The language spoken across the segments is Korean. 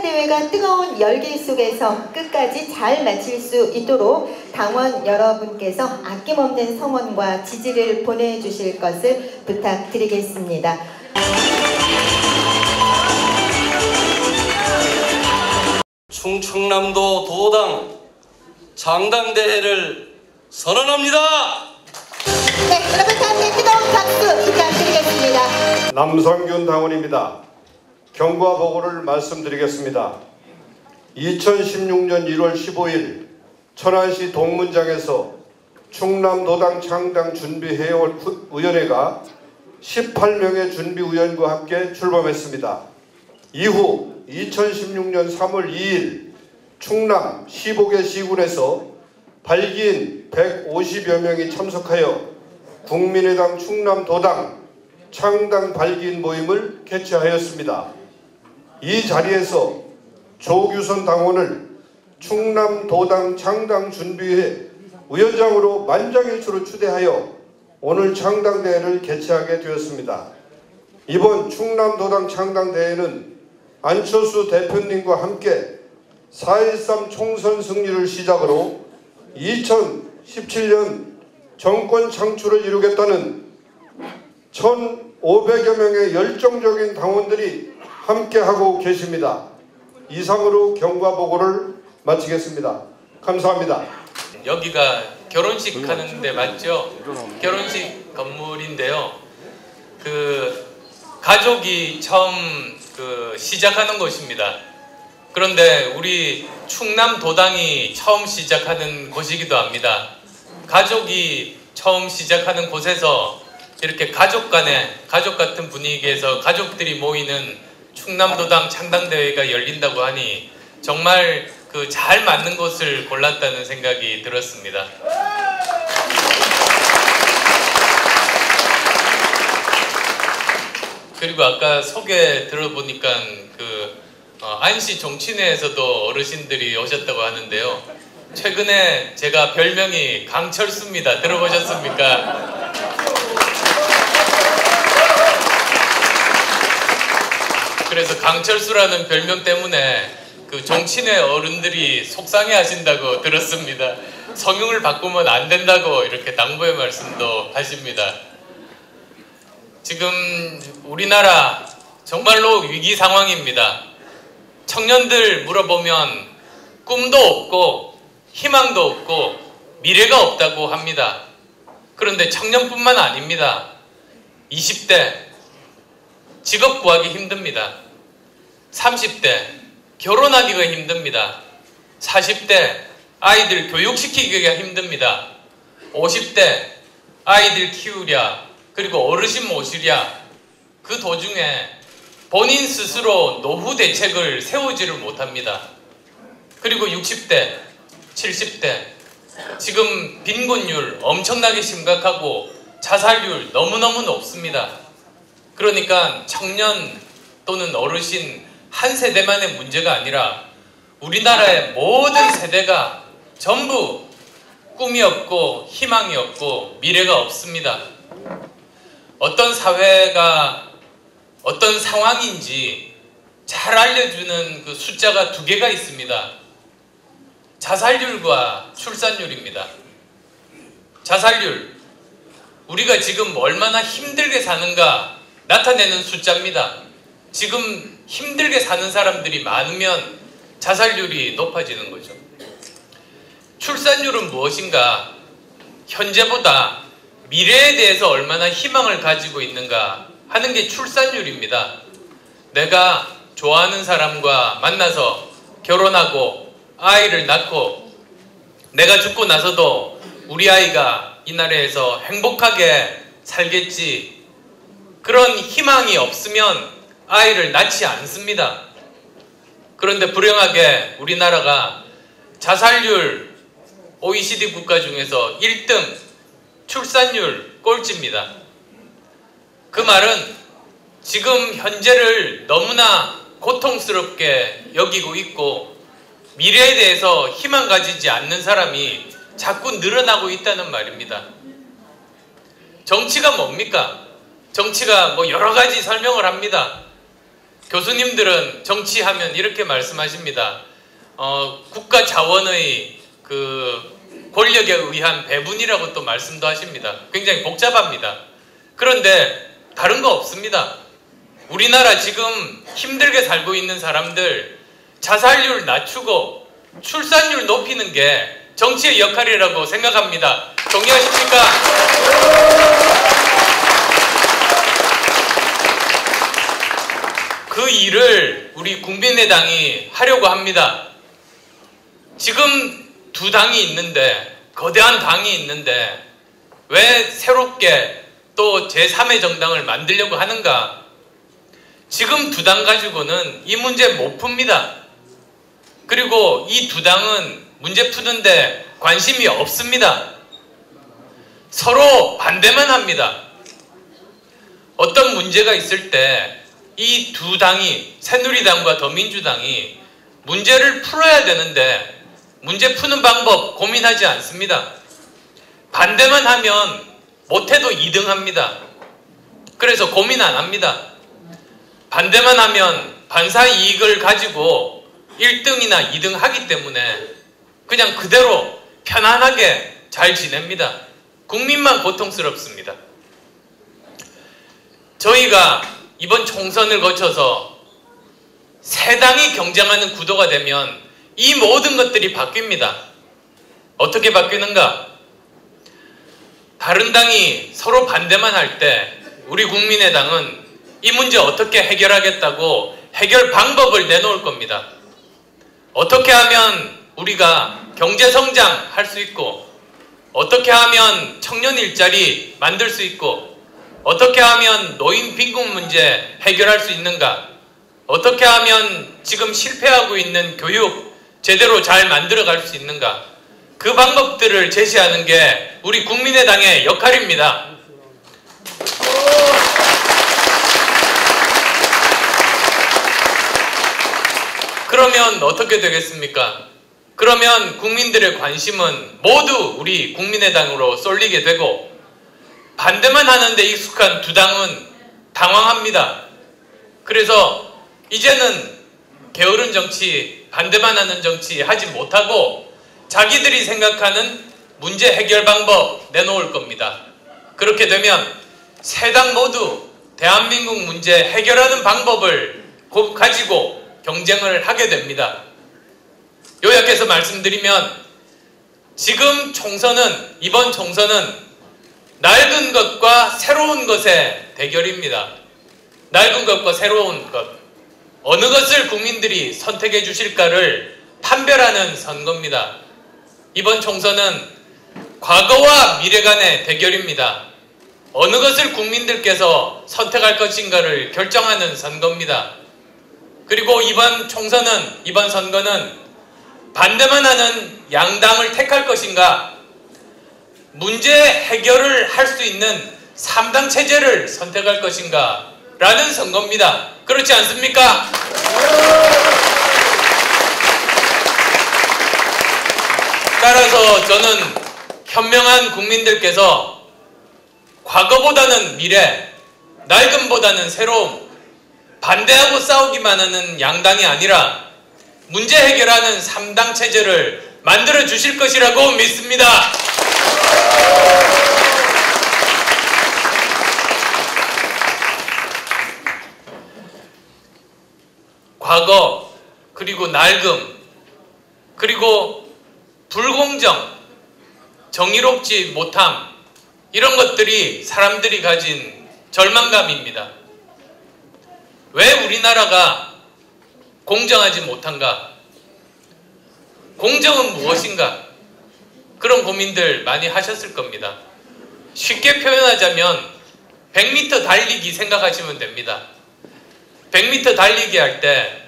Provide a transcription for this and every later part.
창당대회가 뜨거운 열기 속에서 끝까지 잘 마칠 수 있도록 당원 여러분께서 아낌없는 성원과 지지를 보내주실 것을 부탁드리겠습니다. 충청남도 도당 창당대회를 선언합니다. 네, 여러분 다 함께 뜨거운 박수 부탁드리겠습니다. 남성균 당원입니다. 경과 보고를 말씀드리겠습니다. 2016년 1월 15일 천안시 동문장에서 충남도당 창당 준비회의원회가 18명의 준비위원과 함께 출범했습니다. 이후 2016년 3월 2일 충남 15개 시군에서 발기인 150여 명이 참석하여 국민의당 충남도당 창당 발기인 모임을 개최하였습니다. 이 자리에서 조규선 당원을 충남도당 창당준비회 위원장으로 만장일치로 추대하여 오늘 창당대회를 개최하게 되었습니다. 이번 충남도당 창당대회는 안철수 대표님과 함께 4.13 총선 승리를 시작으로 2017년 정권 창출을 이루겠다는 1,500여 명의 열정적인 당원들이 함께하고 계십니다. 이상으로 경과 보고를 마치겠습니다. 감사합니다. 여기가 결혼식 하는데 맞죠? 결혼식 건물인데요. 가족이 처음 시작하는 곳입니다. 그런데 우리 충남도당이 처음 시작하는 곳이기도 합니다. 가족이 처음 시작하는 곳에서 이렇게 가족 같은 분위기에서 가족들이 모이는 충남도당 창당대회가 열린다고 하니 정말 잘 맞는 곳을 골랐다는 생각이 들었습니다. 그리고 아까 소개 들어보니까 안시 정치내에서도 어르신들이 오셨다고 하는데요. 최근에 제가 별명이 강철수입니다. 들어보셨습니까? 그래서 강철수라는 별명 때문에 정치내 어른들이 속상해 하신다고 들었습니다. 성형을 바꾸면 안 된다고 이렇게 당부의 말씀도 하십니다. 지금 우리나라 정말로 위기 상황입니다. 청년들 물어보면 꿈도 없고 희망도 없고 미래가 없다고 합니다. 그런데 청년뿐만 아닙니다. 20대 직업 구하기 힘듭니다. 30대 결혼하기가 힘듭니다. 40대 아이들 교육시키기가 힘듭니다. 50대 아이들 키우랴 그리고 어르신 모시랴 그 도중에 본인 스스로 노후 대책을 세우지를 못합니다. 그리고 60대, 70대 지금 빈곤율 엄청나게 심각하고 자살률 너무너무 높습니다. 그러니까 청년 또는 어르신 한 세대만의 문제가 아니라 우리나라의 모든 세대가 전부 꿈이 없고 희망이 없고 미래가 없습니다. 어떤 사회가 어떤 상황인지 잘 알려주는 숫자가 두 개가 있습니다. 자살률과 출산율입니다. 자살률, 우리가 지금 얼마나 힘들게 사는가 나타내는 숫자입니다. 지금 힘들게 사는 사람들이 많으면 자살률이 높아지는 거죠. 출산율은 무엇인가? 현재보다 미래에 대해서 얼마나 희망을 가지고 있는가 하는 게 출산율입니다. 내가 좋아하는 사람과 만나서 결혼하고 아이를 낳고 내가 죽고 나서도 우리 아이가 이 나라에서 행복하게 살겠지, 그런 희망이 없으면 아이를 낳지 않습니다. 그런데 불행하게 우리나라가 자살률 OECD 국가 중에서 1등, 출산율 꼴찌입니다. 그 말은 지금 현재를 너무나 고통스럽게 여기고 있고 미래에 대해서 희망 가지지 않는 사람이 자꾸 늘어나고 있다는 말입니다. 정치가 뭡니까? 정치가 여러 가지 설명을 합니다. 교수님들은 정치하면 이렇게 말씀하십니다. 국가 자원의 그 권력에 의한 배분이라고 또 말씀도 하십니다. 굉장히 복잡합니다. 그런데 다른 거 없습니다. 우리나라 지금 힘들게 살고 있는 사람들 자살률 낮추고 출산율 높이는 게 정치의 역할이라고 생각합니다. 동의하십니까? 그 일을 우리 국민의당이 하려고 합니다. 지금 두 당이 있는데, 거대한 당이 있는데 왜 새롭게 또 제3의 정당을 만들려고 하는가? 지금 두 당 가지고는 이 문제 못 풉니다. 그리고 이 두 당은 문제 푸는데 관심이 없습니다. 서로 반대만 합니다. 어떤 문제가 있을 때 이 두 당이, 새누리당과 더민주당이 문제를 풀어야 되는데 문제 푸는 방법 고민하지 않습니다. 반대만 하면 못해도 2등 합니다. 그래서 고민 안 합니다. 반대만 하면 반사 이익을 가지고 1등이나 2등 하기 때문에 그냥 그대로 편안하게 잘 지냅니다. 국민만 고통스럽습니다. 저희가 이번 총선을 거쳐서 세 당이 경쟁하는 구도가 되면 이 모든 것들이 바뀝니다. 어떻게 바뀌는가? 다른 당이 서로 반대만 할 때 우리 국민의당은 이 문제 어떻게 해결하겠다고 해결 방법을 내놓을 겁니다. 어떻게 하면 우리가 경제성장 할 수 있고, 어떻게 하면 청년 일자리 만들 수 있고, 어떻게 하면 노인 빈곤 문제 해결할 수 있는가, 어떻게 하면 지금 실패하고 있는 교육 제대로 잘 만들어갈 수 있는가, 그 방법들을 제시하는 게 우리 국민의당의 역할입니다. 그러면 어떻게 되겠습니까? 그러면 국민들의 관심은 모두 우리 국민의당으로 쏠리게 되고, 반대만 하는데 익숙한 두 당은 당황합니다. 그래서 이제는 게으른 정치, 반대만 하는 정치 하지 못하고 자기들이 생각하는 문제 해결 방법 내놓을 겁니다. 그렇게 되면 세 당 모두 대한민국 문제 해결하는 방법을 가지고 경쟁을 하게 됩니다. 요약해서 말씀드리면 지금 총선은, 이번 총선은 낡은 것과 새로운 것의 대결입니다. 낡은 것과 새로운 것, 어느 것을 국민들이 선택해 주실까를 판별하는 선거입니다. 이번 총선은 과거와 미래 간의 대결입니다. 어느 것을 국민들께서 선택할 것인가를 결정하는 선거입니다. 그리고 이번 총선은, 이번 선거는 반대만 하는 양당을 택할 것인가, 문제 해결을 할 수 있는 3당 체제를 선택할 것인가 라는 선거입니다. 그렇지 않습니까? 따라서 저는 현명한 국민들께서 과거보다는 미래, 낡음보다는 새로움, 반대하고 싸우기만 하는 양당이 아니라 문제 해결하는 3당 체제를 만들어 주실 것이라고 믿습니다. 과거, 그리고 낡음, 그리고 불공정, 정의롭지 못함, 이런 것들이 사람들이 가진 절망감입니다. 왜 우리나라가 공정하지 못한가? 공정은 무엇인가? 그런 고민들 많이 하셨을 겁니다. 쉽게 표현하자면 100m 달리기 생각하시면 됩니다. 100m 달리기 할 때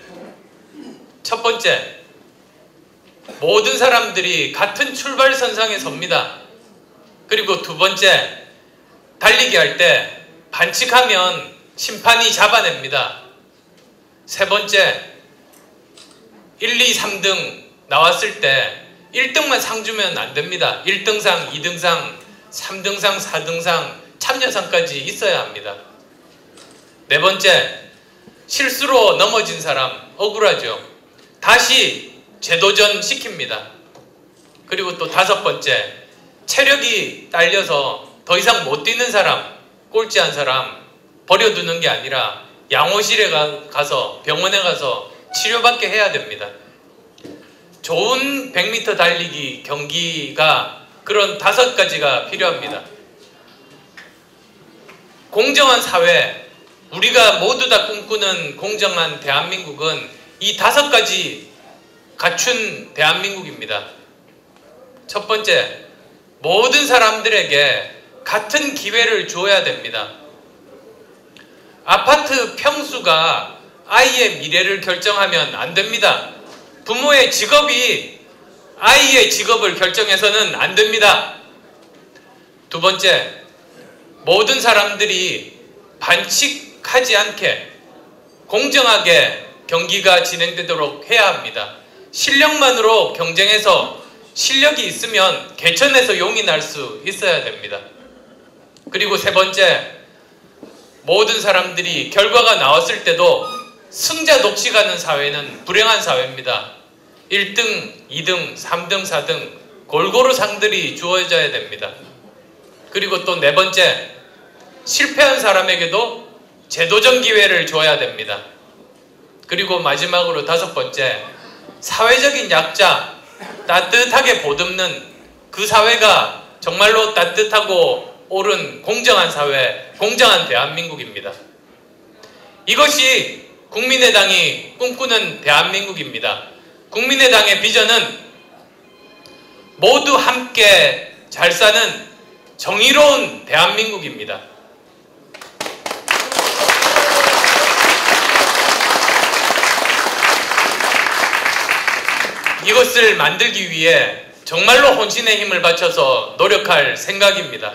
첫 번째, 모든 사람들이 같은 출발선상에 섭니다. 그리고 두 번째, 달리기 할 때 반칙하면 심판이 잡아냅니다. 세 번째, 1, 2, 3등 나왔을 때 1등만 상 주면 안 됩니다. 1등상, 2등상, 3등상, 4등상, 참여상까지 있어야 합니다. 네 번째, 실수로 넘어진 사람 억울하죠. 다시 재도전 시킵니다. 그리고 또 5번째, 체력이 딸려서 더 이상 못 뛰는 사람, 꼴찌한 사람 버려두는 게 아니라 양호실에 가서 병원에 가서 치료받게 해야 됩니다. 좋은 100m 달리기 경기가 그런 5가지가 필요합니다. 공정한 사회, 우리가 모두 다 꿈꾸는 공정한 대한민국은 이 5가지 갖춘 대한민국입니다. 첫 번째, 모든 사람들에게 같은 기회를 주어야 됩니다. 아파트 평수가 아이의 미래를 결정하면 안 됩니다. 부모의 직업이 아이의 직업을 결정해서는 안 됩니다. 두 번째, 모든 사람들이 반칙하지 않게 공정하게 경기가 진행되도록 해야 합니다. 실력만으로 경쟁해서 실력이 있으면 개천에서 용이 날 수 있어야 됩니다. 그리고 세 번째, 모든 사람들이 결과가 나왔을 때도 승자 독식하는 사회는 불행한 사회입니다. 1등, 2등, 3등, 4등 골고루 상들이 주어져야 됩니다. 그리고 또 네 번째, 실패한 사람에게도 재도전 기회를 줘야 됩니다. 그리고 마지막으로 5번째, 사회적인 약자 따뜻하게 보듬는 그 사회가 정말로 따뜻하고 옳은 공정한 사회, 공정한 대한민국입니다. 이것이 국민의당이 꿈꾸는 대한민국입니다. 국민의당의 비전은 모두 함께 잘 사는 정의로운 대한민국입니다. 이것을 만들기 위해 정말로 혼신의 힘을 바쳐서 노력할 생각입니다.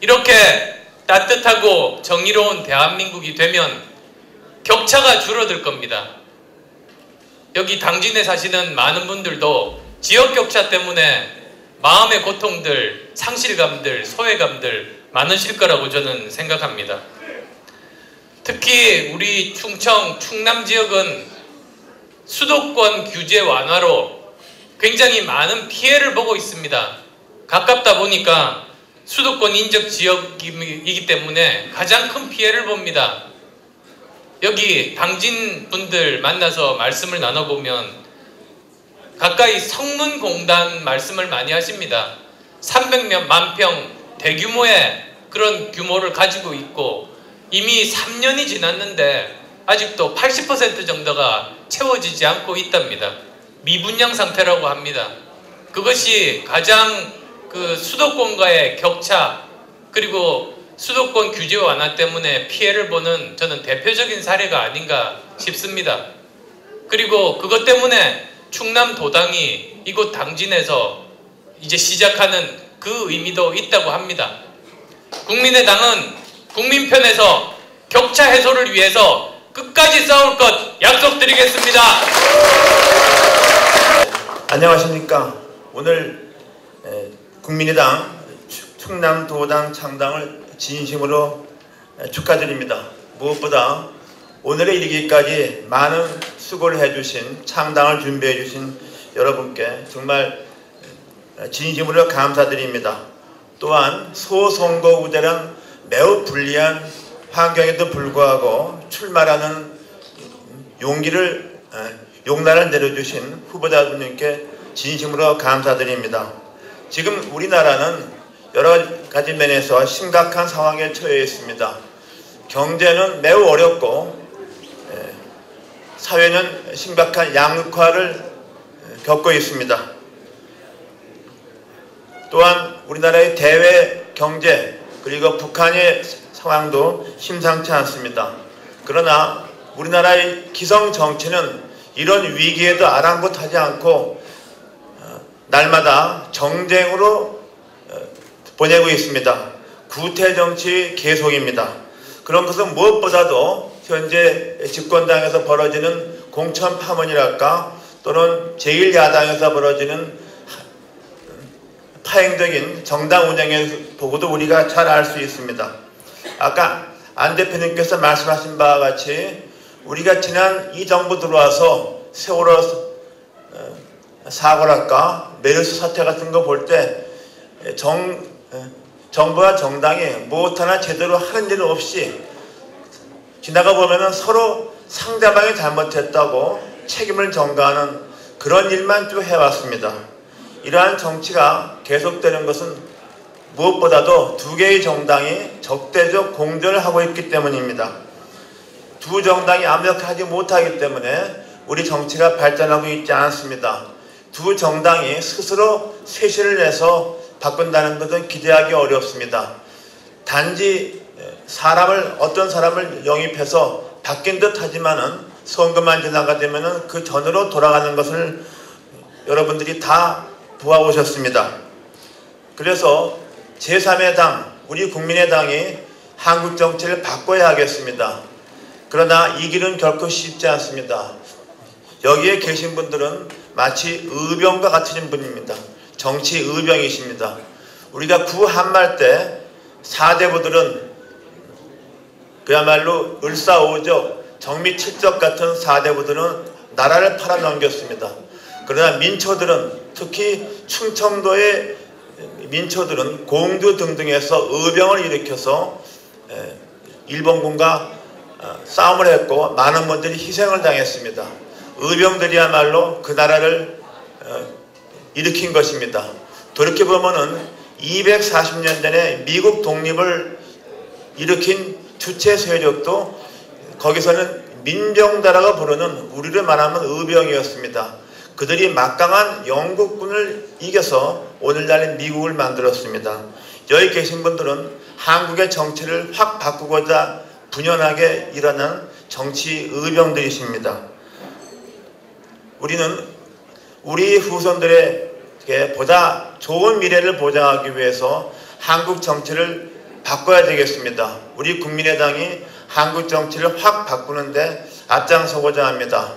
이렇게 따뜻하고 정의로운 대한민국이 되면 격차가 줄어들 겁니다. 여기 당진에 사시는 많은 분들도 지역 격차 때문에 마음의 고통들, 상실감들, 소외감들 많으실 거라고 저는 생각합니다. 특히 우리 충청, 충남 지역은 수도권 규제 완화로 굉장히 많은 피해를 보고 있습니다. 가깝다 보니까 수도권 인접 지역이기 때문에 가장 큰 피해를 봅니다. 여기 당진 분들 만나서 말씀을 나눠보면 가까이 성문공단 말씀을 많이 하십니다. 300만 평 대규모의 그런 규모를 가지고 있고 이미 3년이 지났는데 아직도 80% 정도가 채워지지 않고 있답니다. 미분양 상태라고 합니다. 그것이 가장 그 수도권과의 격차, 그리고 수도권 규제 완화 때문에 피해를 보는 저는 대표적인 사례가 아닌가 싶습니다. 그리고 그것 때문에 충남 도당이 이곳 당진에서 이제 시작하는 그 의미도 있다고 합니다. 국민의당은 국민 편에서 격차 해소를 위해서 끝까지 싸울 것 약속드리겠습니다. 안녕하십니까. 오늘 국민의당 충남도당 창당을 진심으로 축하드립니다. 무엇보다 오늘에 이르기까지 많은 수고를 해주신, 창당을 준비해주신 여러분께 정말 진심으로 감사드립니다. 또한 소선거구제란 매우 불리한 환경에도 불구하고 출마라는 용난을 내려주신 후보자분님께 진심으로 감사드립니다. 지금 우리나라는 여러 가지 면에서 심각한 상황에 처해 있습니다. 경제는 매우 어렵고 사회는 심각한 양극화를 겪고 있습니다. 또한 우리나라의 대외 경제 그리고 북한의 상황도 심상치 않습니다. 그러나 우리나라의 기성 정치는 이런 위기에도 아랑곳하지 않고 날마다 정쟁으로 보내고 있습니다. 구태 정치 계속입니다. 그런 것은 무엇보다도 현재 집권당에서 벌어지는 공천 파문이랄까 또는 제1야당에서 벌어지는 파행적인 정당 운영에 보고도 우리가 잘 알 수 있습니다. 아까 안 대표님께서 말씀하신 바와 같이 우리가 지난 이 정부 들어와서 세월호 사고랄까 메르스 사태 같은 거 볼 때 정부와 정당이 무엇 하나 제대로 하는 일은 없이 지나가 보면은 서로 상대방이 잘못했다고 책임을 전가하는 그런 일만 쭉 해왔습니다. 이러한 정치가 계속되는 것은 무엇보다도 두 개의 정당이 적대적 공존을 하고 있기 때문입니다. 두 정당이 암벽하지 못하기 때문에 우리 정치가 발전하고 있지 않습니다. 두 정당이 스스로 쇄신을 내서 바꾼다는 것은 기대하기 어렵습니다. 단지 어떤 사람을 영입해서 바뀐 듯 하지만은 선거만 지나가 되면은 그 전으로 돌아가는 것을 여러분들이 다 보아오셨습니다. 그래서 제3의 당, 우리 국민의당이 한국 정치를 바꿔야 하겠습니다. 그러나 이 길은 결코 쉽지 않습니다. 여기에 계신 분들은 마치 의병과 같으신 분입니다. 정치 의병이십니다. 우리가 구한말 때 4대부들은 그야말로 을사오적, 정미칠적 같은 4대부들은 나라를 팔아넘겼습니다. 그러나 민초들은, 특히 충청도의 민초들은 공주 등등에서 의병을 일으켜서 일본군과 싸움을 했고 많은 분들이 희생을 당했습니다. 의병들이야말로 그 나라를 일으킨 것입니다. 돌이켜보면은 240년 전에 미국 독립을 일으킨 주체 세력도 거기서는 민병다라고 부르는 우리를 말하면 의병이었습니다. 그들이 막강한 영국군을 이겨서 오늘날의 미국을 만들었습니다. 여기 계신 분들은 한국의 정치를 확 바꾸고자 분연하게 일어난 정치 의병들이십니다. 우리는 우리 후손들에게 보다 좋은 미래를 보장하기 위해서 한국 정치를 바꿔야 되겠습니다. 우리 국민의당이 한국 정치를 확 바꾸는데 앞장서고자 합니다.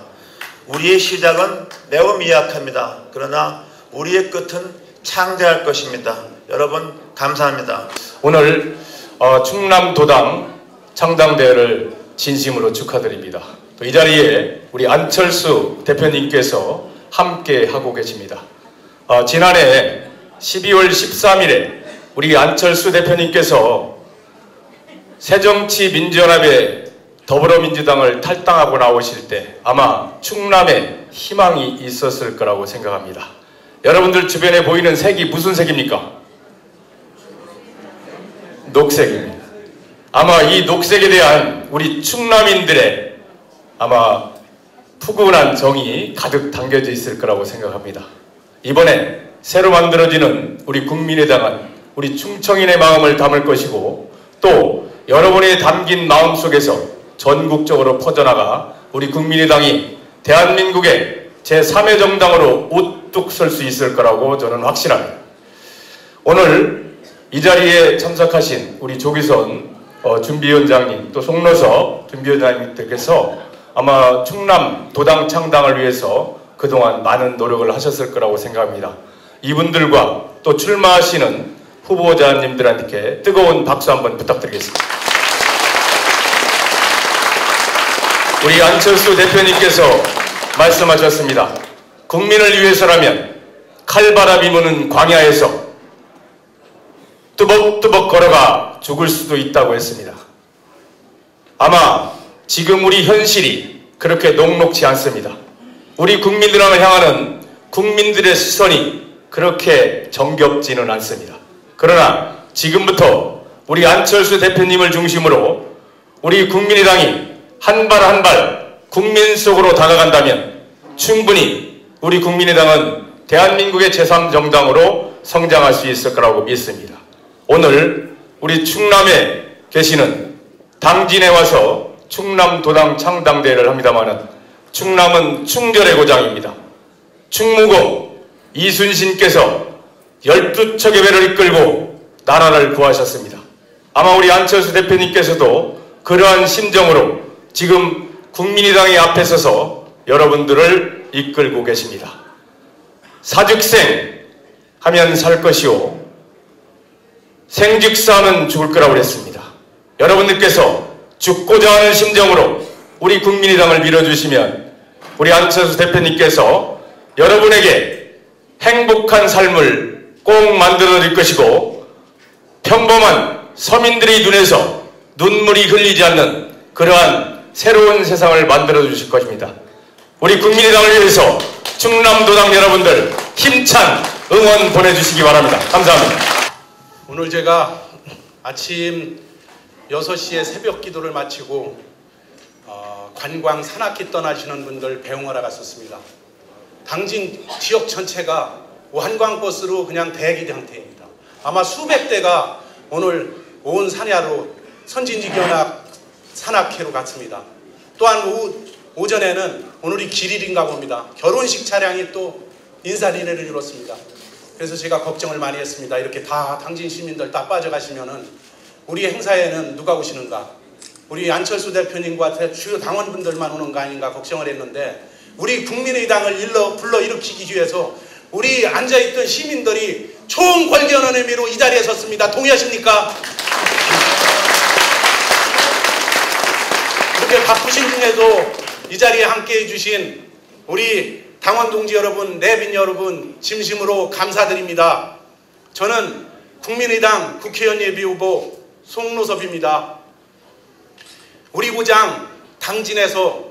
우리의 시작은 매우 미약합니다. 그러나 우리의 끝은 창대할 것입니다. 여러분 감사합니다. 오늘 충남도당 창당대회를 진심으로 축하드립니다. 또 이 자리에 우리 안철수 대표님께서 함께 하고 계십니다. 지난해 12월 13일에 우리 안철수 대표님께서 새정치민주연합의 더불어민주당을 탈당하고 나오실 때 아마 충남에 희망이 있었을 거라고 생각합니다. 여러분들 주변에 보이는 색이 무슨 색입니까? 녹색입니다. 아마 이 녹색에 대한 우리 충남인들의 아마 푸근한 정이 가득 담겨져 있을 거라고 생각합니다. 이번에 새로 만들어지는 우리 국민의당은 우리 충청인의 마음을 담을 것이고 또 여러분의 담긴 마음 속에서 전국적으로 퍼져나가 우리 국민의당이 대한민국의 제3의 정당으로 우뚝 설 수 있을 거라고 저는 확신합니다. 오늘 이 자리에 참석하신 우리 조기선 준비위원장님 또 송노섭 준비위원장님께서 아마 충남 도당 창당을 위해서 그동안 많은 노력을 하셨을 거라고 생각합니다. 이분들과 또 출마하시는 후보자님들한테 뜨거운 박수 한번 부탁드리겠습니다. 우리 안철수 대표님께서 말씀하셨습니다. 국민을 위해서라면 칼바람이 부는 광야에서 뚜벅뚜벅 걸어가 죽을 수도 있다고 했습니다. 아마 지금 우리 현실이 그렇게 녹록지 않습니다. 우리 국민들을 향하는 국민들의 시선이 그렇게 정겹지는 않습니다. 그러나 지금부터 우리 안철수 대표님을 중심으로 우리 국민의당이 한 발 한 발 국민 속으로 다가간다면 충분히 우리 국민의당은 대한민국의 제3정당으로 성장할 수 있을 거라고 믿습니다. 오늘 우리 충남에 계시는 당진에 와서 충남도당 창당대회를 합니다마는 충남은 충절의 고장입니다. 충무공 이순신께서 12척의 배를 이끌고 나라를 구하셨습니다. 아마 우리 안철수 대표님께서도 그러한 심정으로 지금 국민의당의 앞에 서서 여러분들을 이끌고 계십니다. 사즉생 하면 살 것이요 생즉사는 죽을 거라고 그랬습니다. 여러분들께서 죽고자 하는 심정으로 우리 국민의당을 밀어주시면 우리 안철수 대표님께서 여러분에게 행복한 삶을 꼭 만들어줄 것이고 평범한 서민들의 눈에서 눈물이 흘리지 않는 그러한 새로운 세상을 만들어주실 것입니다. 우리 국민의당을 위해서 충남도당 여러분들 힘찬 응원 보내주시기 바랍니다. 감사합니다. 오늘 제가 아침 6시에 새벽 기도를 마치고 관광 산악기 떠나시는 분들 배웅하러 갔었습니다. 당진 지역 전체가 관광버스로 그냥 대기 상태입니다. 아마 수백 대가 오늘 온 산야로 선진지견학 산악회로 갔습니다. 또한 오전에는 오늘이 길일인가 봅니다. 결혼식 차량이 또 인사리레를 이뤘습니다. 그래서 제가 걱정을 많이 했습니다. 이렇게 다 당진 시민들 다 빠져가시면은 우리 행사에는 누가 오시는가? 우리 안철수 대표님과 주요 당원분들만 오는 거 아닌가 걱정을 했는데 우리 국민의당을 불러 일으키기 위해서 우리 앉아있던 시민들이 총궐견의 의미로 이 자리에 섰습니다. 동의하십니까? 이렇게 바쁘신 중에도 이 자리에 함께해 주신 우리 당원 동지 여러분, 내빈 여러분 진심으로 감사드립니다. 저는 국민의당 국회의원 예비후보 송노섭입니다. 우리 고장 당진에서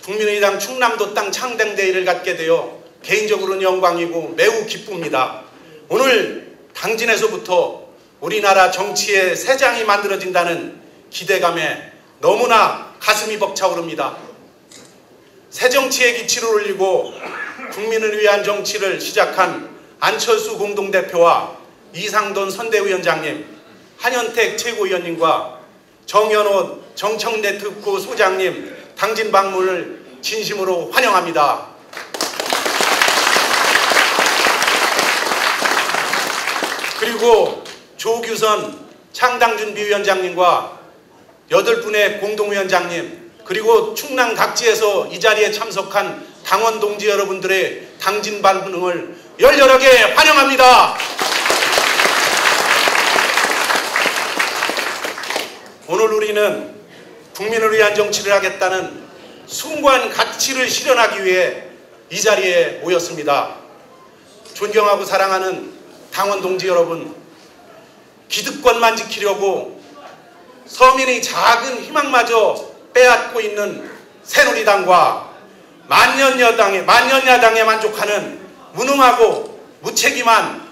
국민의당 충남도 땅 창당대회를 갖게 되어 개인적으로는 영광이고 매우 기쁩니다. 오늘 당진에서부터 우리나라 정치의 새 장이 만들어진다는 기대감에 너무나 가슴이 벅차오릅니다. 새 정치의 기치를 올리고 국민을 위한 정치를 시작한 안철수 공동대표와 이상돈 선대위원장님, 한현택 최고위원님과 정연호 정청래 특구 소장님 당진 방문을 진심으로 환영합니다. 그리고 조규선 창당준비위원장님과 8분의 공동위원장님 그리고 충남 각지에서 이 자리에 참석한 당원 동지 여러분들의 당진 방문을 열렬하게 환영합니다. 오늘 우리는 국민을 위한 정치를 하겠다는 숭고한 가치를 실현하기 위해 이 자리에 모였습니다. 존경하고 사랑하는 당원 동지 여러분, 기득권만 지키려고 서민의 작은 희망마저 빼앗고 있는 새누리당과 만년야당에 만족하는 무능하고 무책임한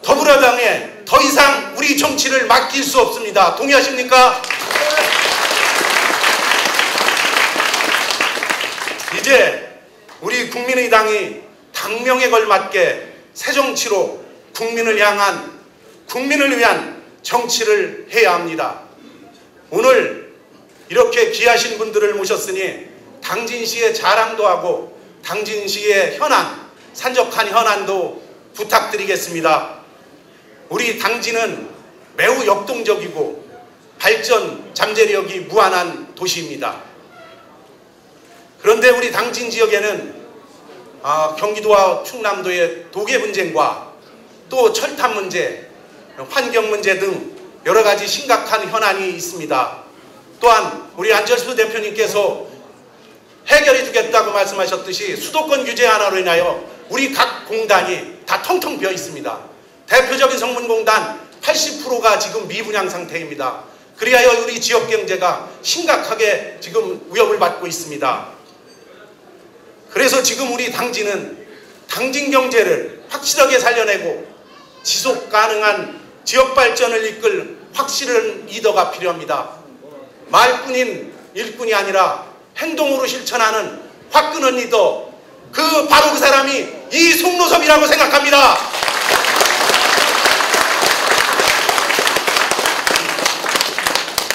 더불어당에 더 이상 우리 정치를 맡길 수 없습니다. 동의하십니까? 이제 우리 국민의당이 당명에 걸맞게 새 정치로 국민을 위한 정치를 해야 합니다. 오늘 이렇게 귀하신 분들을 모셨으니 당진시의 자랑도 하고 당진시의 산적한 현안도 부탁드리겠습니다. 우리 당진은 매우 역동적이고 발전 잠재력이 무한한 도시입니다. 그런데 우리 당진 지역에는 경기도와 충남도의 도계 분쟁과 또 철탑 문제, 환경 문제 등 여러 가지 심각한 현안이 있습니다. 또한 우리 안철수 대표님께서 해결해 주겠다고 말씀하셨듯이 수도권 규제 하나로 인하여 우리 각 공단이 다 텅텅 비어 있습니다. 대표적인 성문공단 80%가 지금 미분양 상태입니다. 그리하여 우리 지역 경제가 심각하게 지금 위협을 받고 있습니다. 그래서 지금 우리 당진은 당진 경제를 확실하게 살려내고 지속 가능한 지역 발전을 이끌 확실한 리더가 필요합니다. 말뿐인 일꾼이 아니라 행동으로 실천하는 화끈한 리더, 바로 그 사람이 이 송노섭이라고 생각합니다.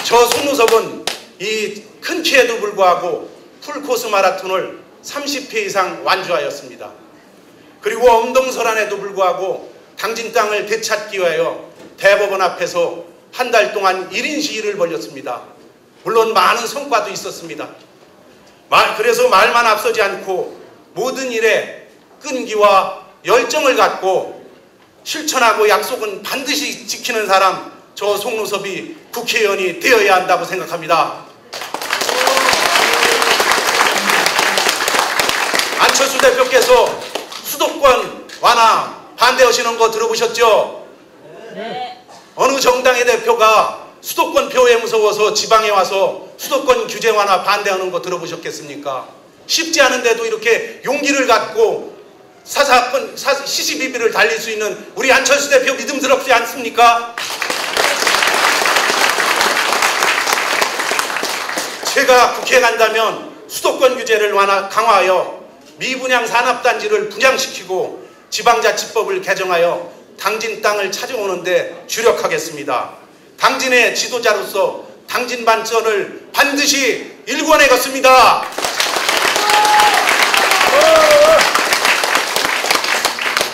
저 송노섭은 이 큰 키에도 불구하고 풀코스 마라톤을 30회 이상 완주하였습니다. 그리고 엄동설안에도 불구하고 당진 땅을 되찾기 위하여 대법원 앞에서 한 달 동안 1인 시위를 벌였습니다. 물론 많은 성과도 있었습니다. 그래서 말만 앞서지 않고 모든 일에 끈기와 열정을 갖고 실천하고 약속은 반드시 지키는 사람, 저 송노섭이 국회의원이 되어야 한다고 생각합니다. 안철수 대표께서 수도권 완화 반대하시는 거 들어보셨죠? 네. 어느 정당의 대표가 수도권 표에 무서워서 지방에 와서 수도권 규제 완화 반대하는 거 들어보셨겠습니까? 쉽지 않은데도 이렇게 용기를 갖고 시시비비를 달릴 수 있는 우리 안철수 대표 믿음스럽지 않습니까? 제가 국회에 간다면 수도권 규제를 강화하여 미분양 산업단지를 분양시키고 지방자치법을 개정하여 당진 땅을 찾아오는데 주력하겠습니다. 당진의 지도자로서 당진 반전을 반드시 일궈내겠습니다.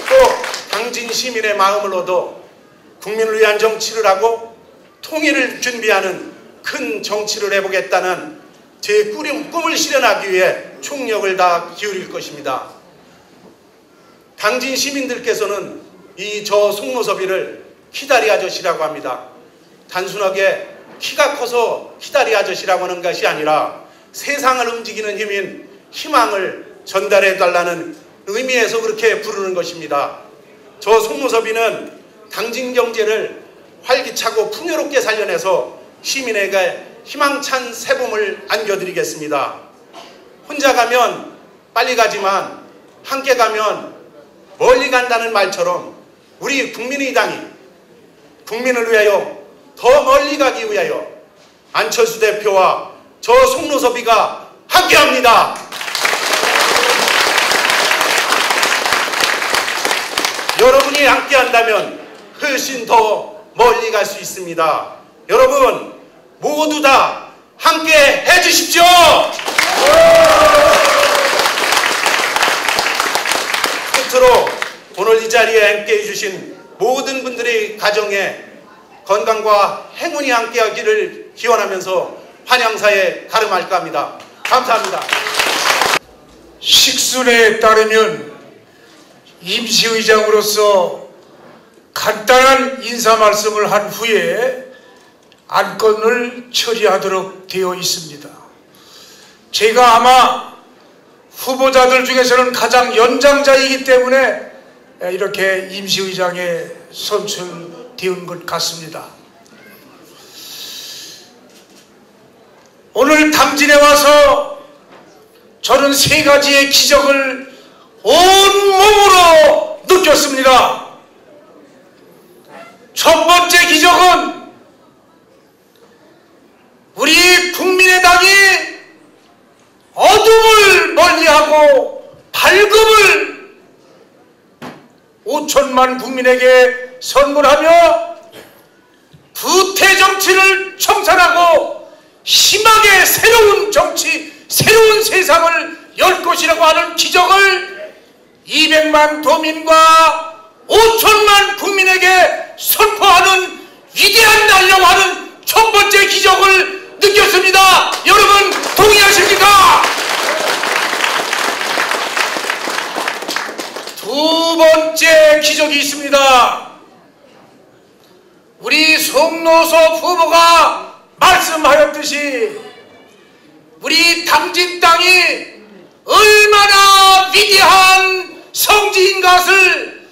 또 당진 시민의 마음을 얻어 국민을 위한 정치를 하고 통일을 준비하는 큰 정치를 해보겠다는 제 꿈을 실현하기 위해 총력을 다 기울일 것입니다. 당진 시민들께서는 저 송노섭이를 키다리 아저씨라고 합니다. 단순하게 키가 커서 키다리 아저씨라고 하는 것이 아니라 세상을 움직이는 힘인 희망을 전달해 달라는 의미에서 그렇게 부르는 것입니다. 저 송노섭이는 당진 경제를 활기차고 풍요롭게 살려내서 시민에게 희망찬 새봄을 안겨드리겠습니다. 혼자 가면 빨리 가지만 함께 가면 멀리 간다는 말처럼 우리 국민의당이 국민을 위하여 더 멀리 가기 위하여 안철수 대표와 저 송노섭이가 함께합니다. 여러분이 함께한다면 훨씬 더 멀리 갈 수 있습니다. 여러분 모두 다 함께 해주십시오. 끝으로 오늘 이 자리에 함께 해주신 모든 분들의 가정에 건강과 행운이 함께하기를 기원하면서 환영사에 가름할까 합니다. 감사합니다. 식순에 따르면 임시의장으로서 간단한 인사 말씀을 한 후에 안건을 처리하도록 되어 있습니다. 제가 아마 후보자들 중에서는 가장 연장자이기 때문에 이렇게 임시의장에 선출되은 것 같습니다. 오늘 당진에 와서 저는 세 가지의 기적을 온몸으로 느꼈습니다. 첫 번째 기적은 우리 국민의당이 어둠을 멀리하고 밝음을 5천만 국민에게 선물하며 부패 정치를 청산하고 희망의 새로운 정치, 새로운 세상을 열 것이라고 하는 기적을 200만 도민과 5천만 국민에게 선포하는 위대한 날이라고 하는 첫 번째 기적을 느꼈습니다. 여러분 동의하십니까? 두 번째 기적이 있습니다. 우리 송노섭 후보가 말씀하였듯이 우리 당진 땅이 얼마나 위대한 성지인 것을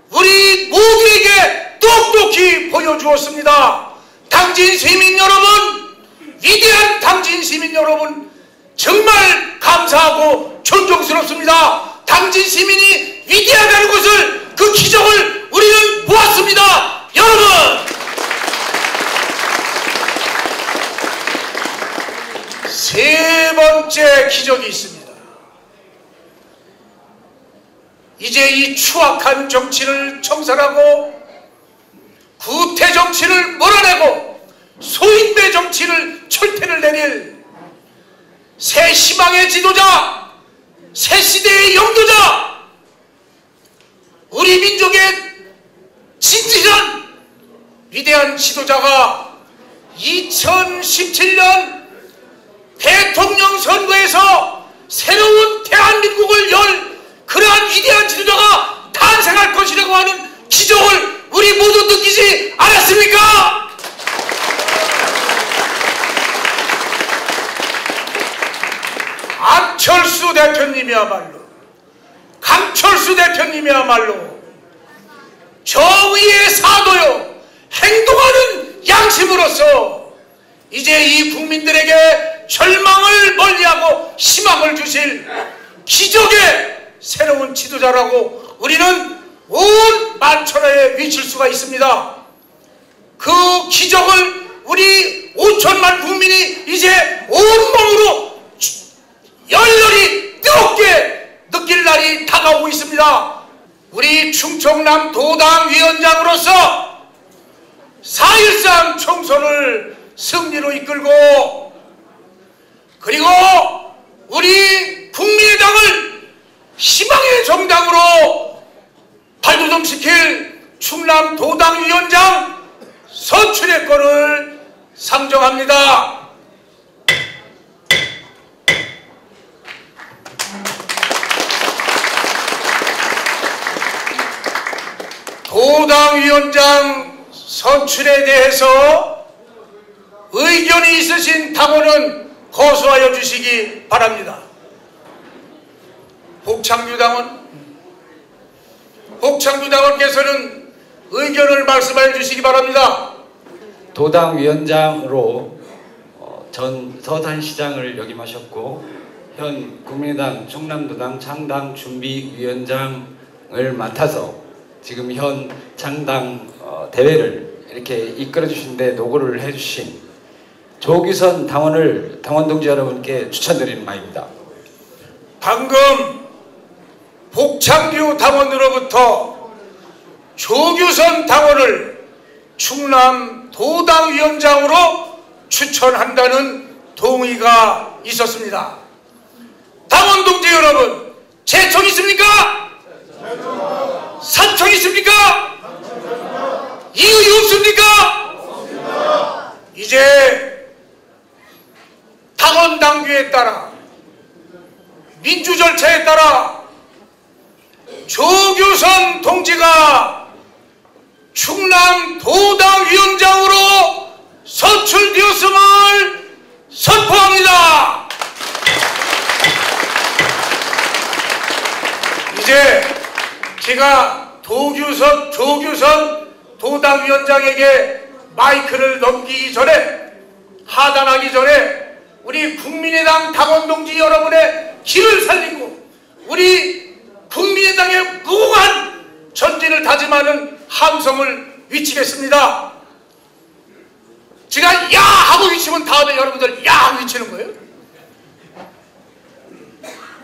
우리 모두에게 똑똑히 보여주었습니다. 당진 시민 여러분, 위대한 당진 시민 여러분, 정말 감사하고 존경스럽습니다. 당진 시민이 위대하다는 것을, 그 기적을 우리는 보았습니다. 여러분, 세 번째 기적이 있습니다. 이제 이 추악한 정치를 청산하고 구태 정치를 몰아내고 소인배 정치를 철퇴를 내릴 새 희망의 지도자, 새 시대의 영도자, 우리 민족의 진지한 위대한 지도자가 2017년 대통령 선거에서 새로운 대한민국을 열 그러한 위대한 지도자가 탄생할 것이라고 하는 기적을 우리 모두 느끼지 않았습니까? 안철수 대표님이야말로 안철수 대표님이야말로 정의의 사도요 행동하는 양심으로서 이제 이 국민들에게 절망을 멀리하고 희망을 주실 기적의 새로운 지도자라고 우리는 온 만천하에 외칠 수가 있습니다. 그 기적을 우리 5천만 국민이 이제 온몸으로 열렬히 뜨겁게 느낄 날이 다가오고 있습니다. 우리 충청남 도당 위원장으로서 4.13 총선을 승리로 이끌고 그리고 우리 국민의당을 희망의 정당으로 발돋움시킬 충남 도당 위원장 선출의 건을 상정합니다. 도당 위원장 선출에 대해서 의견이 있으신 당원은 거수하여 주시기 바랍니다. 복창규 당원께서는 의견을 말씀하여 주시기 바랍니다. 도당 위원장으로 전 서산시장을 역임하셨고 현 국민의당 충남도당 창당 준비위원장을 맡아서 지금 현 창당 대회를 이렇게 이끌어 주시는데 노고를 해주신 조규선 당원을 당원 동지 여러분께 추천드리는 바입니다. 방금 복창규 당원으로부터 조규선 당원을 충남 도당위원장으로 추천한다는 동의가 있었습니다. 당원 동지 여러분, 재청 있습니까? 산청 있습니까? 이의 없습니까? 이제 당원 당규에 따라 민주 절차에 따라 조규선 동지가 충남 도당위원장으로 선출되었음을 선포합니다. 이제 제가 조규선 도당위원장에게 마이크를 넘기기 전에 하단하기 전에 우리 국민의당 당원 동지 여러분의 길을 살리고 우리 국민의당의 무궁한 전진을 다짐하는 함성을 외치겠습니다. 제가 야 하고 외치면 다음에 여러분들 야 하고 외치는 거예요.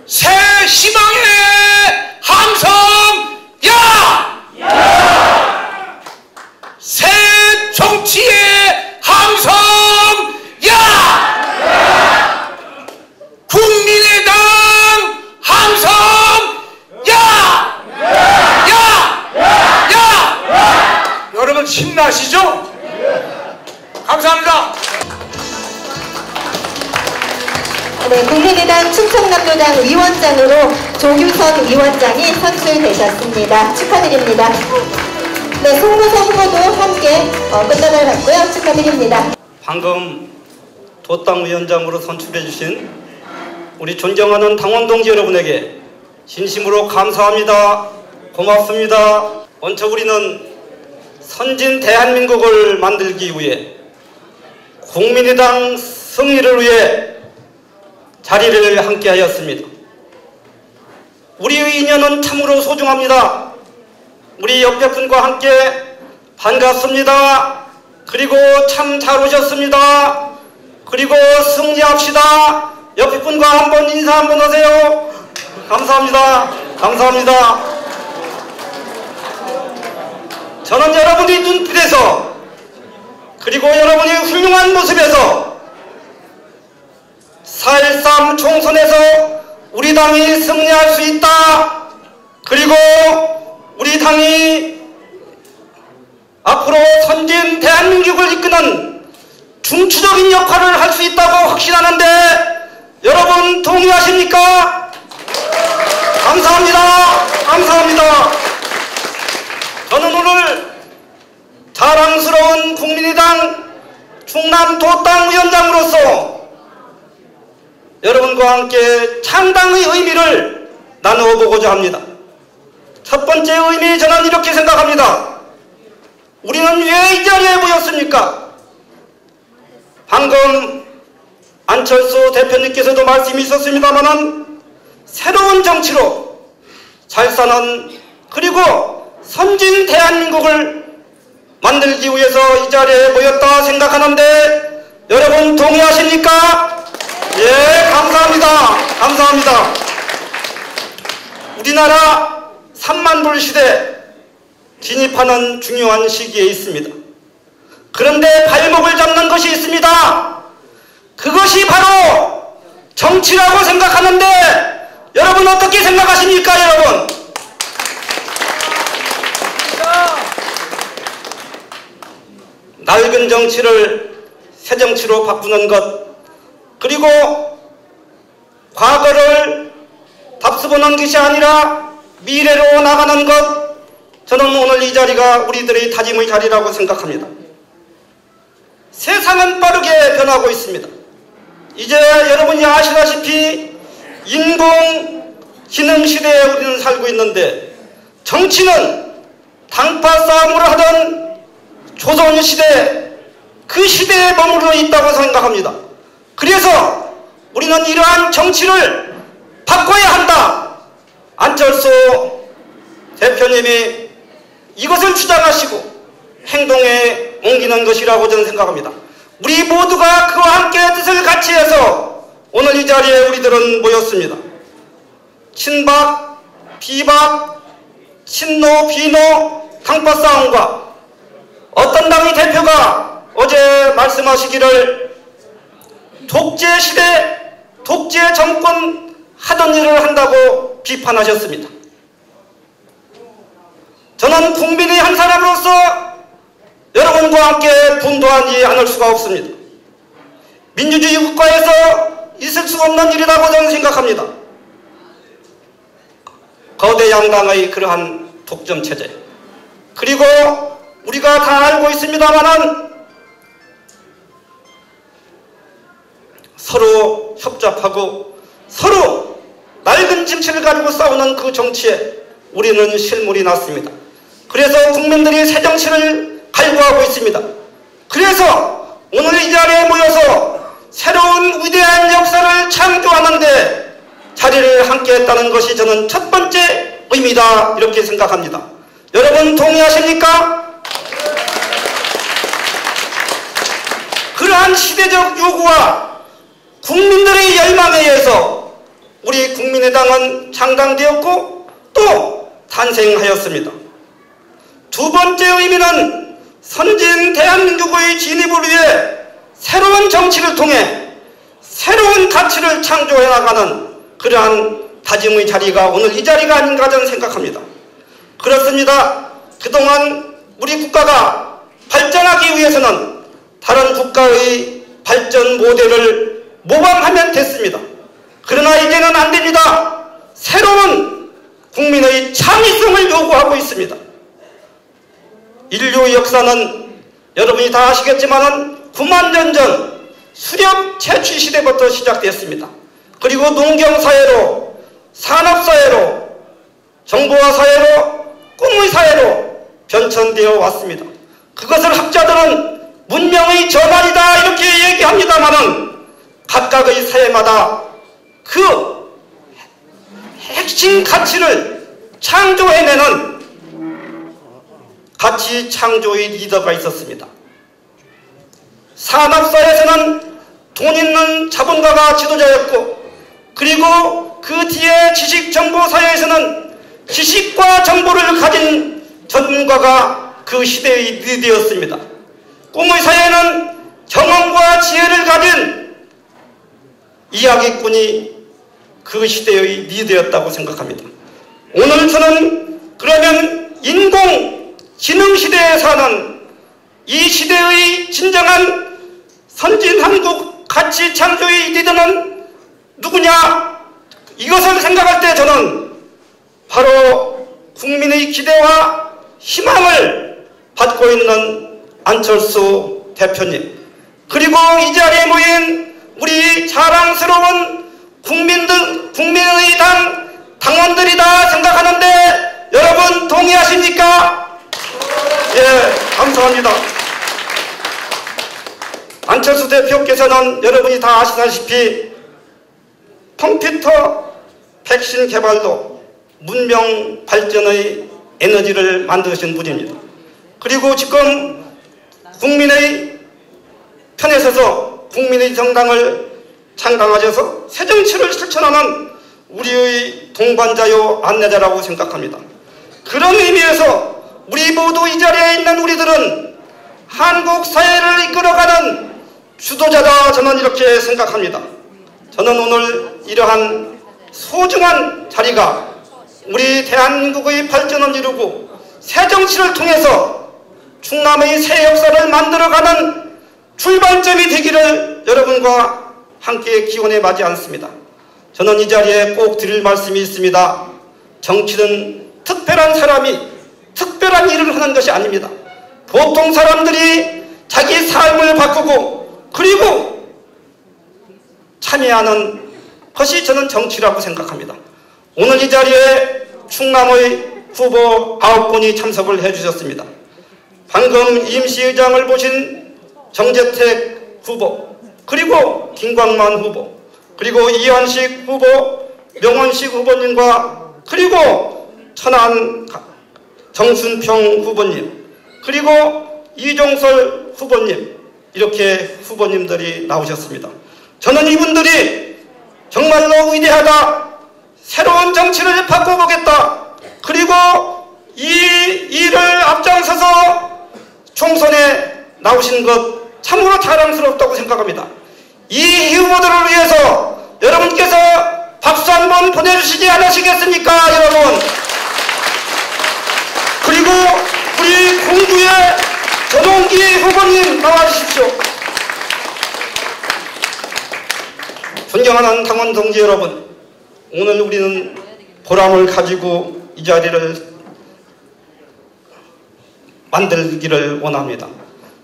새 희망의 함성 야! 야! 새 정치의 함성 야! 야! 국민의당 함성 야! 야! 야! 야! 여러분 힘나시죠? 감사합니다. 네, 국민의당 충청남도당 위원장으로 조규선 위원장이 선출되셨습니다. 축하드립니다. 네, 송무선거도 함께 끝나갈 같고요. 축하드립니다. 방금 도당 위원장으로 선출해 주신 우리 존경하는 당원 동지 여러분에게 진심으로 감사합니다. 고맙습니다. 먼저 우리는 선진 대한민국을 만들기 위해 국민의당 승리를 위해 자리를 함께 하였습니다. 우리의 인연은 참으로 소중합니다. 우리 옆에 분과 함께 반갑습니다. 그리고 참 잘 오셨습니다. 그리고 승리합시다. 옆에 분과 한번 인사 한번 하세요. 감사합니다. 감사합니다. 저는 여러분의 눈빛에서 그리고 여러분의 훌륭한 모습에서 4.13 총선에서 우리 당이 승리할 수 있다. 그리고 우리 당이 앞으로 선진 대한민국을 이끄는 중추적인 역할을 할 수 있다고 확신하는데 여러분 동의하십니까? 감사합니다. 감사합니다. 저는 오늘 자랑스러운 국민의당 충남 도당 위원장으로서 여러분과 함께 창당의 의미를 나누어 보고자 합니다. 첫 번째 의미 저는 이렇게 생각합니다. 우리는 왜 이 자리에 모였습니까? 방금 안철수 대표님께서도 말씀이 있었습니다마는 새로운 정치로 잘 사는 그리고 선진 대한민국을 만들기 위해서 이 자리에 모였다 생각하는데 여러분 동의하십니까? 예, 감사합니다. 감사합니다. 우리나라 3만 불 시대 진입하는 중요한 시기에 있습니다. 그런데 발목을 잡는 것이 있습니다. 그것이 바로 정치라고 생각하는데 여러분 어떻게 생각하십니까, 여러분? 낡은 정치를 새 정치로 바꾸는 것, 그리고 과거를 답습하는 것이 아니라 미래로 나가는 것, 저는 오늘 이 자리가 우리들의 다짐의 자리라고 생각합니다. 세상은 빠르게 변하고 있습니다. 이제 여러분이 아시다시피 인공지능 시대에 우리는 살고 있는데 정치는 당파 싸움을 하던 조선시대 그 시대에 머물러 있다고 생각합니다. 그래서 우리는 이러한 정치를 바꿔야 한다. 안철수 대표님이 이것을 주장하시고 행동에 옮기는 것이라고 저는 생각합니다. 우리 모두가 그와 함께 뜻을 같이 해서 오늘 이 자리에 우리들은 모였습니다. 친박, 비박, 친노, 비노, 당파 싸움과 어떤 당의 대표가 어제 말씀하시기를 독재 시대, 독재 정권 하던 일을 한다고 비판하셨습니다. 저는 국민의 한 사람으로서 여러분과 함께 분노하지 않을 수가 없습니다. 민주주의 국가에서 있을 수 없는 일이라고 저는 생각합니다. 거대 양당의 그러한 독점 체제, 그리고 우리가 다 알고 있습니다마는 서로 협잡하고 서로 낡은 정치를 가지고 싸우는 그 정치에 우리는 실물이 났습니다. 그래서 국민들이 새 정치를 갈구하고 있습니다. 그래서 오늘 이 자리에 모여서 새로운 위대한 역사를 창조하는데 자리를 함께 했다는 것이 저는 첫 번째 의미다, 이렇게 생각합니다. 여러분 동의하십니까? 그러한 시대적 요구와 국민들의 열망에 의해서 우리 국민의당은 창당되었고 또 탄생하였습니다. 두 번째 의미는 선진 대한민국의 진입을 위해 새로운 정치를 통해 새로운 가치를 창조해 나가는 그러한 다짐의 자리가 오늘 이 자리가 아닌가 저는 생각합니다. 그렇습니다. 그동안 우리 국가가 발전하기 위해서는 다른 국가의 발전 모델을 모방하면 됐습니다. 그러나 이제는 안 됩니다. 새로운 국민의 창의성을 요구하고 있습니다. 인류의 역사는 여러분이 다 아시겠지만 9만 년 전 수렵 채취 시대부터 시작됐습니다. 그리고 농경사회로, 산업사회로, 정보화사회로, 꿈의 사회로 변천되어 왔습니다. 그것을 학자들은 문명의 전환이다 이렇게 얘기합니다마는 각각의 사회마다 그 핵심 가치를 창조해내는 가치 창조의 리더가 있었습니다. 산업사회에서는 돈 있는 자본가가 지도자였고, 그리고 그 뒤에 지식정보사회에서는 지식과 정보를 가진 전문가가 그 시대의 리더였습니다. 꿈의 사회는 경험과 지혜를 가진 이야기꾼이 그 시대의 리더였다고 생각합니다. 오늘 저는 그러면 인공지능 시대에 사는 이 시대의 진정한 선진 한국 가치 창조의 리더는 누구냐? 이것을 생각할 때 저는 바로 국민의 기대와 희망을 받고 있는 안철수 대표님, 그리고 이 자리에 모인 우리 자랑스러운 국민의당 당원들이다 생각하는데 여러분 동의하십니까? 예, 감사합니다. 안철수 대표께서는 여러분이 다 아시다시피 컴퓨터 백신 개발로 문명 발전의 에너지를 만드신 분입니다. 그리고 지금 국민의 편에 서서 국민의 정당을 창당하셔서 새정치를 실천하는 우리의 동반자요 안내자라고 생각합니다. 그런 의미에서 우리 모두 이 자리에 있는 우리들은 한국 사회를 이끌어가는 주도자다, 저는 이렇게 생각합니다. 저는 오늘 이러한 소중한 자리가 우리 대한민국의 발전을 이루고 새정치를 통해서 충남의 새 역사를 만들어가는 출발점이 되기를 여러분과 함께 기원해 마지 않습니다. 저는 이 자리에 꼭 드릴 말씀이 있습니다. 정치는 특별한 사람이 특별한 일을 하는 것이 아닙니다. 보통 사람들이 자기 삶을 바꾸고 그리고 참여하는 것이 저는 정치라고 생각합니다. 오늘 이 자리에 충남의 후보 9분이 참석을 해주셨습니다. 방금 임시의장을 보신 정재택 후보, 그리고 김광만 후보, 그리고 이한식 후보, 명원식 후보님과 그리고 천안 정순평 후보님, 그리고 이종설 후보님, 이렇게 후보님들이 나오셨습니다. 저는 이분들이 정말로 위대하다, 새로운 정치를 바꿔보겠다, 그리고 이 일을 앞장서서 총선에 나오신 것 참으로 자랑스럽다고 생각합니다. 이 후보들을 위해서 여러분께서 박수 한번 보내주시지 않으시겠습니까, 여러분? 그리고 우리 공주의 전홍기 후보님 나와주십시오. 존경하는 당원 동지 여러분, 오늘 우리는 보람을 가지고 이 자리를 만들기를 원합니다.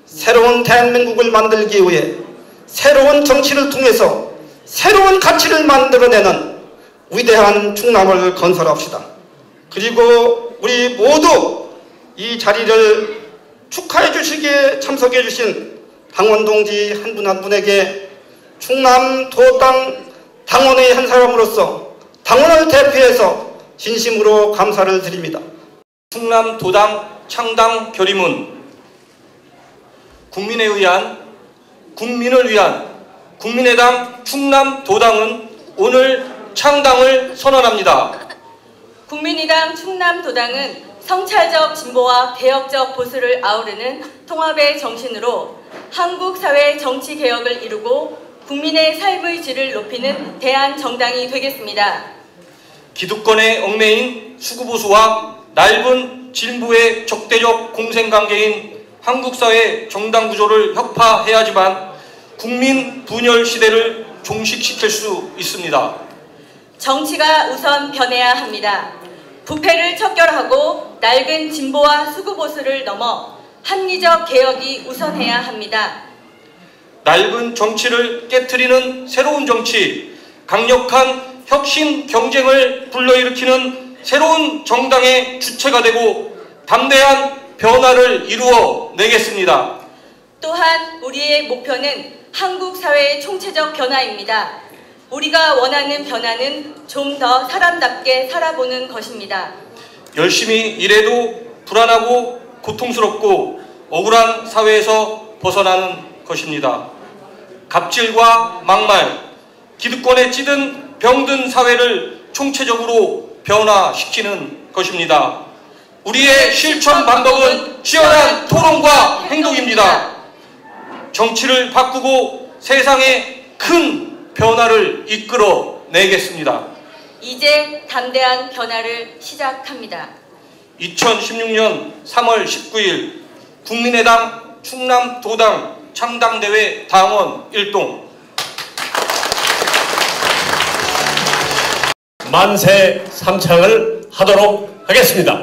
새로운 대한민국을 만들기 위해 새로운 정치를 통해서 새로운 가치를 만들어내는 위대한 충남을 건설합시다. 그리고 우리 모두 이 자리를 축하해 주시기에 참석해 주신 당원 동지 한 분 한 분에게 충남 도당 당원의 한 사람으로서 당원을 대표해서 진심으로 감사를 드립니다. 충남 도당 창당 결의문, 국민에 의한, 국민을 위한 국민의당 충남 도당은 오늘 창당을 선언합니다. 국민의당 충남 도당은 성찰적 진보와 개혁적 보수를 아우르는 통합의 정신으로 한국 사회 정치 개혁을 이루고 국민의 삶의 질을 높이는 대한정당이 되겠습니다. 기득권에 얽매인 수구보수와 넓은 진보의 적대적 공생관계인 한국사회 정당 구조를 혁파해야지만 국민 분열 시대를 종식시킬 수 있습니다. 정치가 우선 변해야 합니다. 부패를 척결하고 낡은 진보와 수구보수를 넘어 합리적 개혁이 우선해야 합니다. 낡은 정치를 깨트리는 새로운 정치, 강력한 혁신 경쟁을 불러일으키는 새로운 정당의 주체가 되고 담대한 변화를 이루어 내겠습니다. 또한 우리의 목표는 한국 사회의 총체적 변화입니다. 우리가 원하는 변화는 좀 더 사람답게 살아보는 것입니다. 열심히 일해도 불안하고 고통스럽고 억울한 사회에서 벗어나는 것입니다. 갑질과 막말, 기득권에 찌든 병든 사회를 총체적으로 변화시키는 것입니다. 우리의 실천 방법은 치열한 토론과 행동입니다. 정치를 바꾸고 세상에 큰 변화를 이끌어 내겠습니다. 이제 담대한 변화를 시작합니다. 2016년 3월 19일 국민의당 충남도당 창당대회 당원 일동. 만세 삼창을 하도록 하겠습니다.